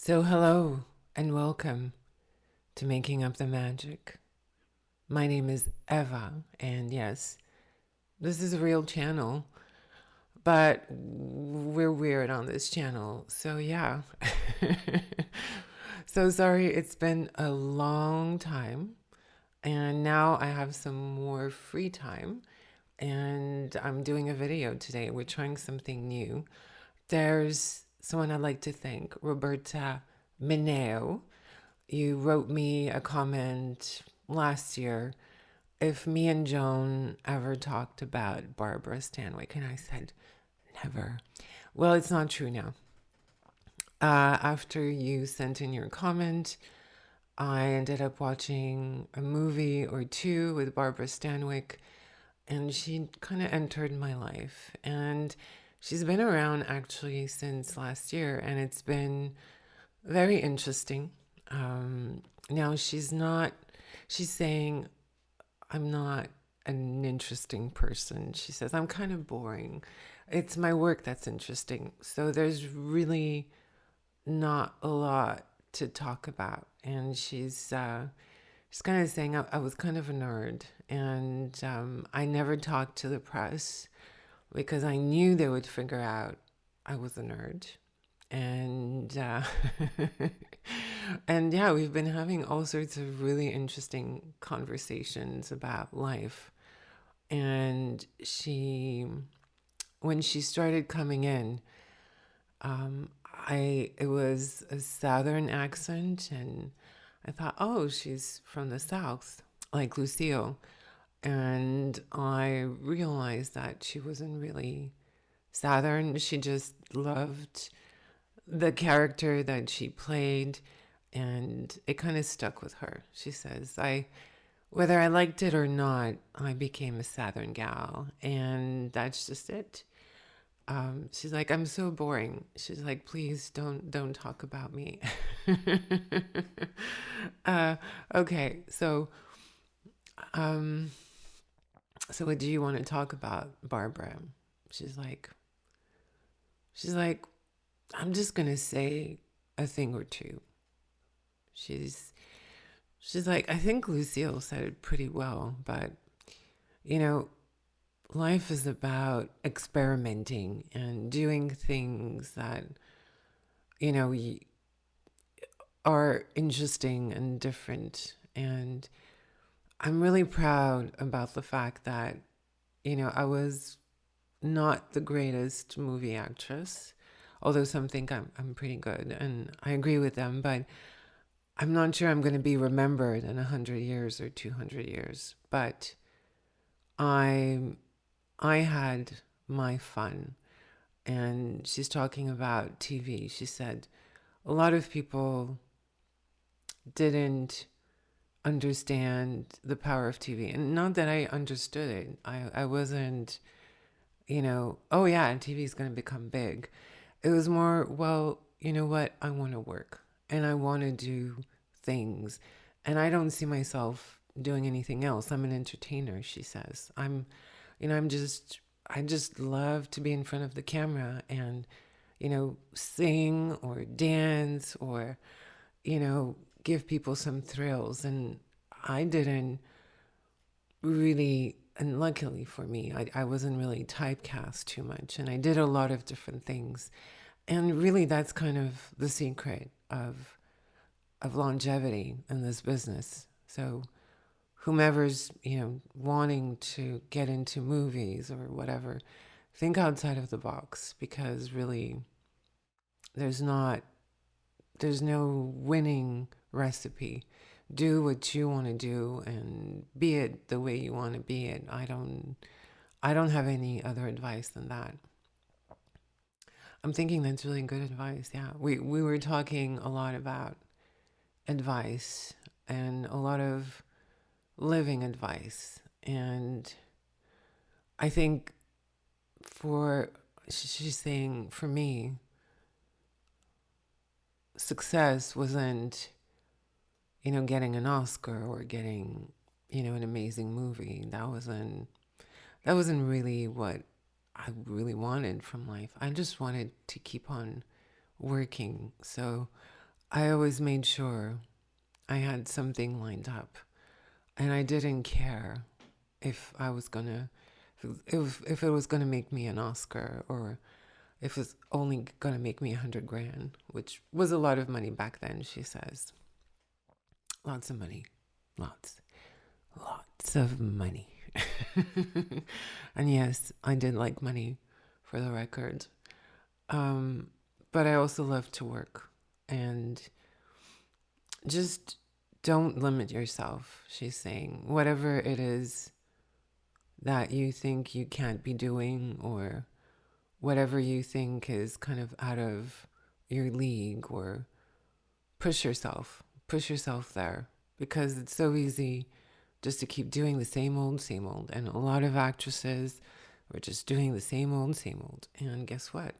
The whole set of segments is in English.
So, hello and welcome to Making Up the Magic. My name is Eva, and yes, this is a real channel, but we're weird on this channel. So, yeah. So, sorry, it's been a long time, and now I have some more free time, and I'm doing a video today. We're trying something new. There's someone I'd like to thank, Roberta Mineo. You wrote me a comment last year if me and Joan ever talked about Barbara Stanwyck, and I said, never. Well, it's not true now. After you sent in your comment, I ended up watching a movie or two with Barbara Stanwyck, and she kind of entered my life. And she's been around actually since last year, and it's been very interesting. Now she's saying I'm not an interesting person. She says I'm kind of boring. It's my work that's interesting. So there's really not a lot to talk about. And she's kind of saying I was kind of a nerd, and I never talked to the press because I knew they would figure out I was a nerd. And and yeah, we've been having all sorts of really interesting conversations about life. And when she started coming in, it was a southern accent, and I thought, oh, she's from the south, like Lucille. And I realized that she wasn't really southern. She just loved the character that she played, and it kind of stuck with her. She says, whether I liked it or not, I became a southern gal, and that's just it. She's like, I'm so boring. She's like, please don't talk about me. uh, okay, um, so what do you want to talk about, Barbara? She's like, she's like, I'm just gonna say a thing or two. She's she's like, I think Lucille said it pretty well, but you know, life is about experimenting and doing things that, you know, are interesting and different. And I'm really proud about the fact that, I was not the greatest movie actress, although some think I'm pretty good, and I agree with them, but I'm not sure I'm going to be remembered in 100 years or 200 years. But I I had my fun. And she's talking about TV. She said a lot of people didn't understand the power of TV. And not that I understood it. I wasn't, oh yeah, TV is going to become big. It was more, well, you know what? I want to work and I want to do things. And I don't see myself doing anything else. I'm an entertainer, she says. I just love to be in front of the camera and, sing or dance or, give people some thrills. And I didn't really, and luckily for me, I wasn't really typecast too much. And I did a lot of different things. And really, that's kind of the secret of longevity in this business. So whomever's, wanting to get into movies or whatever, think outside of the box, because really there's not there's no winning recipe. Do what you want to do and be it the way you want to be it. I don't have any other advice than that. I'm thinking that's really good advice. Yeah. We were talking a lot about advice and a lot of living advice. And I think for she's saying for me, success wasn't, getting an Oscar or getting, an amazing movie. That wasn't really what I really wanted from life. I just wanted to keep on working. So I always made sure I had something lined up, and I didn't care if I was gonna, if it was gonna make me an Oscar, or if it's only gonna make me 100 grand, which was a lot of money back then. She says, lots of money, lots, lots of money. And yes, I did like money, for the record. But I also love to work, and just don't limit yourself, she's saying. Whatever it is that you think you can't be doing, or whatever you think is kind of out of your league, or push yourself there, because it's so easy just to keep doing the same old, and a lot of actresses were just doing the same old, and guess what?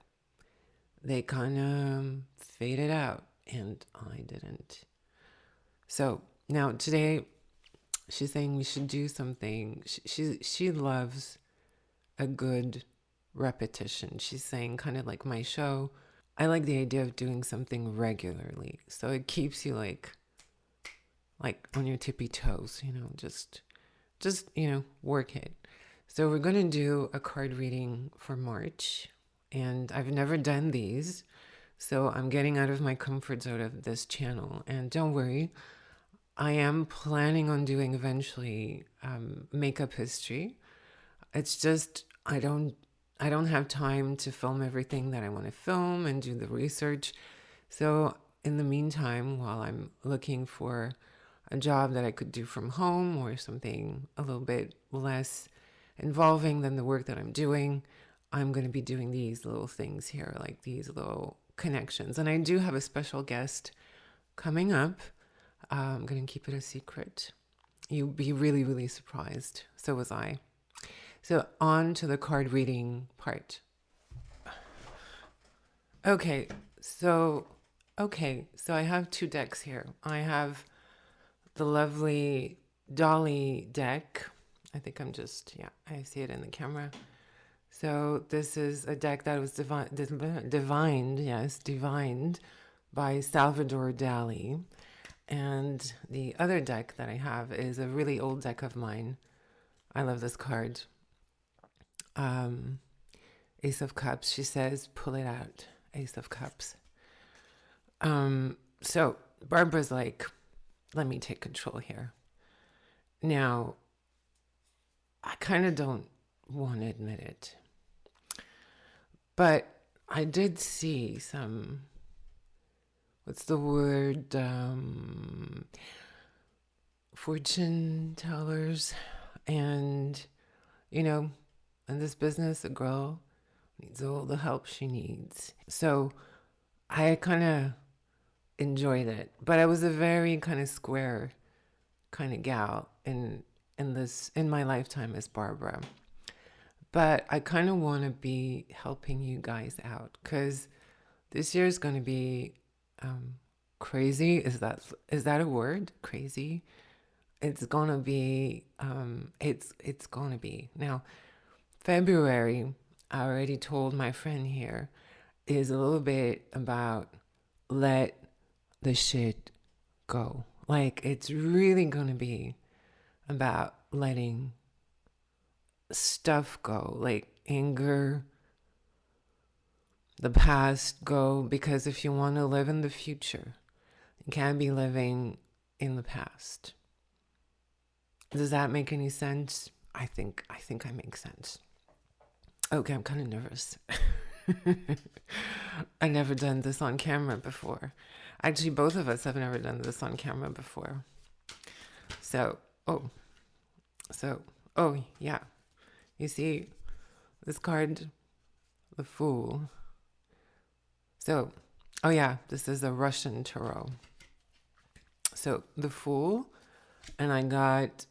They kind of faded out, and I didn't. So now today, she's saying we should do something. She loves a good repetition. She's saying, kind of like my show, I like the idea of doing something regularly, so it keeps you like on your tippy toes, just work it. So we're gonna do a card reading for March, and I've never done these, so I'm getting out of my comfort zone of this channel. And don't worry, I am planning on doing eventually makeup history. It's just I don't have time to film everything that I want to film and do the research. So in the meantime, while I'm looking for a job that I could do from home, or something a little bit less involving than the work that I'm doing, I'm going to be doing these little things here, like these little connections. And I do have a special guest coming up. I'm going to keep it a secret. You'll be really, really surprised. So was I. So on to the card reading part. Okay, so I have two decks here. I have the lovely Dali deck. I think I see it in the camera. So this is a deck that was divined by Salvador Dali. And the other deck that I have is a really old deck of mine. I love this card. Ace of Cups. She says, pull it out. Ace of Cups. So Barbara's like, let me take control here. Now, I kind of don't want to admit it, but I did see some, what's the word, fortune tellers. And, in this business, a girl needs all the help she needs. So I kind of enjoyed it, but I was a very kind of square kind of gal in my lifetime as Barbara. But I kind of want to be helping you guys out, because this year is going to be crazy. Is that a word? Crazy? It's going to be it's going to be. Now, February, I already told my friend here, is a little bit about let the shit go. Like, it's really going to be about letting stuff go, like anger, the past go, because if you want to live in the future, you can't be living in the past. Does that make any sense? I think I make sense. Okay, I'm kind of nervous. I've never done this on camera before. Actually, both of us have never done this on camera before. Yeah. You see, this card, the Fool. So, this is a Russian tarot. So, the Fool, and I got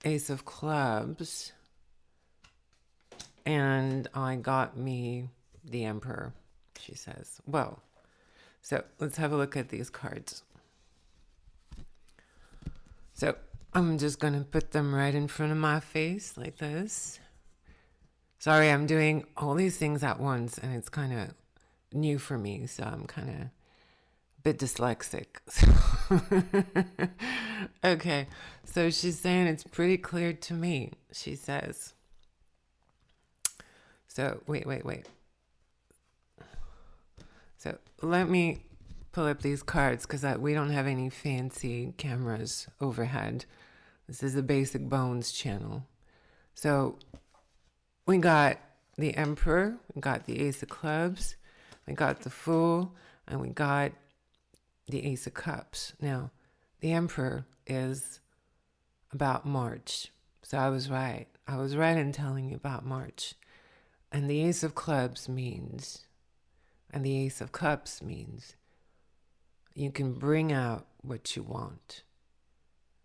Ace of Clubs, and I got me the Emperor, she says. Well, so let's have a look at these cards. So I'm just going to put them right in front of my face like this. Sorry, I'm doing all these things at once, and it's kind of new for me, so I'm kind of bit dyslexic. Okay, so she's saying it's pretty clear to me. She says, so wait. So let me pull up these cards because we don't have any fancy cameras overhead. This is a basic bones channel. So we got the Emperor, we got the Ace of Clubs, we got the Fool, and we got the Ace of Cups. Now, the Emperor is about March. So I was right. I was right in telling you about March. And the Ace of Clubs means, and the Ace of Cups means, you can bring out what you want.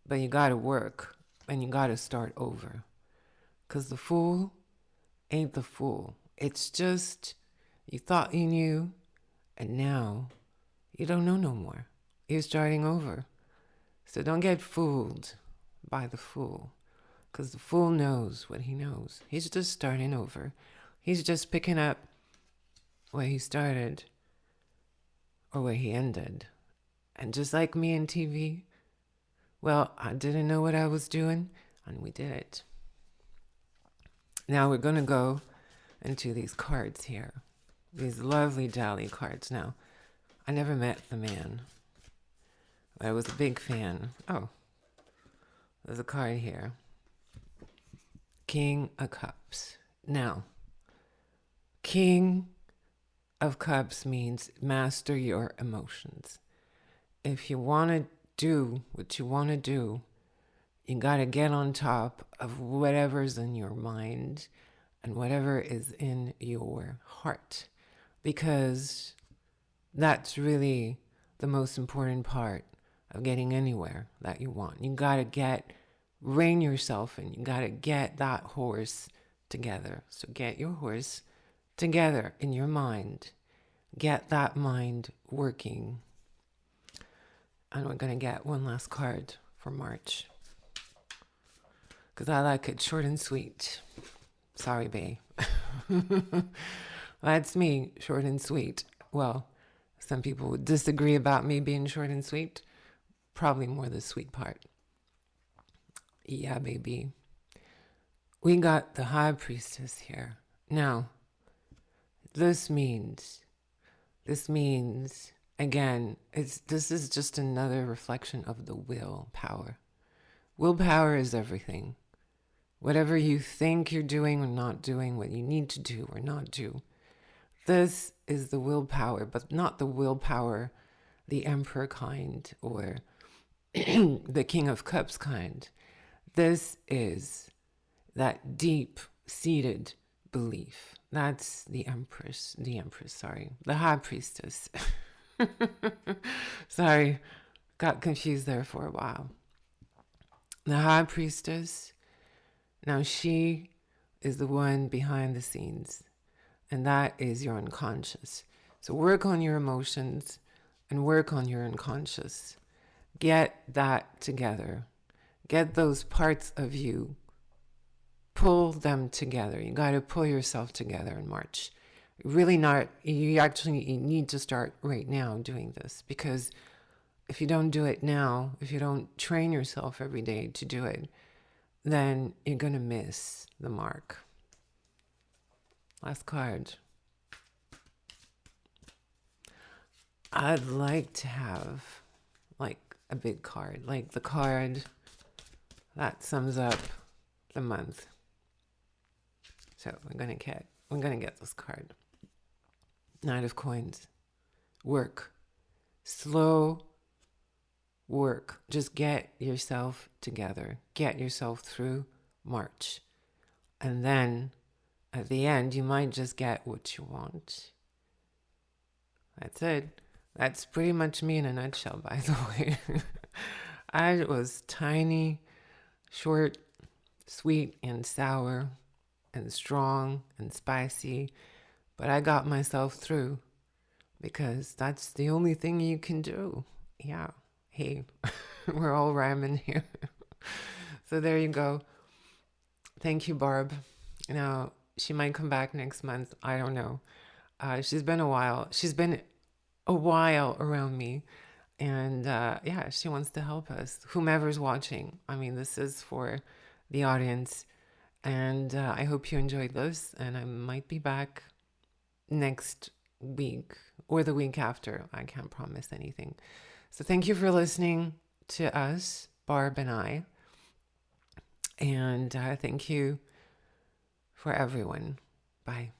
But you got to work and you got to start over. Because the Fool ain't the Fool. It's just you thought you knew and now you don't know no more. You're starting over. So don't get fooled by the Fool. Because the Fool knows what he knows. He's just starting over. He's just picking up where he started or where he ended. And just like me in TV, well, I didn't know what I was doing, and we did it. Now we're going to go into these cards here. These lovely Dali cards. Now, I never met the man, but I was a big fan. Oh, there's a card here. King of Cups. Now, King of Cups means master your emotions. If you want to do what you want to do, you got to get on top of whatever's in your mind and whatever is in your heart, because that's really the most important part of getting anywhere that you want. You got to rein yourself in. You got to get that horse together. So get your horse together in your mind. Get that mind working. And we're going to get one last card for March, because I like it short and sweet. Sorry, bae. That's me, short and sweet. Well, some people would disagree about me being short and sweet. Probably more the sweet part. Yeah, baby. We got the High Priestess here. Now, this means, again, this is just another reflection of the willpower. Willpower is everything. Whatever you think you're doing or not doing, what you need to do or not do, this is the willpower, but not the willpower, the Emperor kind or the King of Cups kind. This is that deep-seated belief. That's the High Priestess. Sorry, got confused there for a while. The High Priestess, now she is the one behind the scenes, and that is your unconscious. So work on your emotions and work on your unconscious. Get that together. Get those parts of you. Pull them together. You got to pull yourself together in March. Really not, you need to start right now doing this, because if you don't do it now, if you don't train yourself every day to do it, then you're going to miss the mark. Last card. I'd like to have like a big card, like the card that sums up the month. So we're gonna get this card. Knight of Coins. Work. Slow work. Just get yourself together. Get yourself through March. And then at the end, you might just get what you want. That's it. That's pretty much me in a nutshell, by the way. I was tiny, short, sweet, and sour, and strong, and spicy, but I got myself through, because that's the only thing you can do. Yeah. Hey, we're all rhyming here. So there you go. Thank you, Barb. Now, she might come back next month. I don't know. She's been a while. She's been a while around me. And yeah, she wants to help us, whomever's watching. I mean, this is for the audience. And I hope you enjoyed this. And I might be back next week or the week after. I can't promise anything. So thank you for listening to us, Barb and I. And thank you for everyone. Bye.